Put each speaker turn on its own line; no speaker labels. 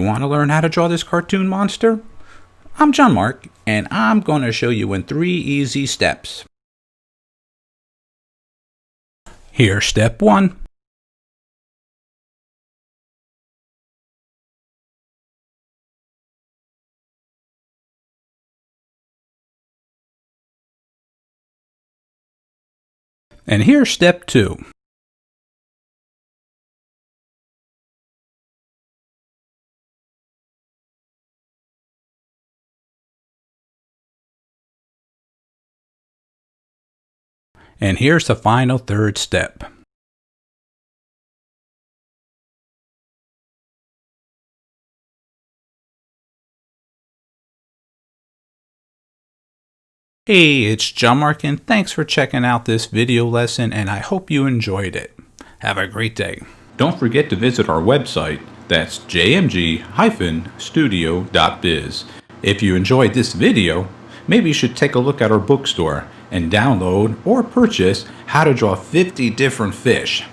want to learn how to draw this cartoon monster? I'm John-Marc, and I'm going to show you in 3 easy steps. Here's step 1. And here's step 2. And here's the final 3rd step. Hey, it's John-Marc, and thanks for checking out this video lesson, and I hope you enjoyed it. Have a great day. Don't forget to visit our website, that's jmg-studio.biz. If you enjoyed this video, maybe you should take a look at our bookstore and download or purchase How to Draw 50 Different Fish.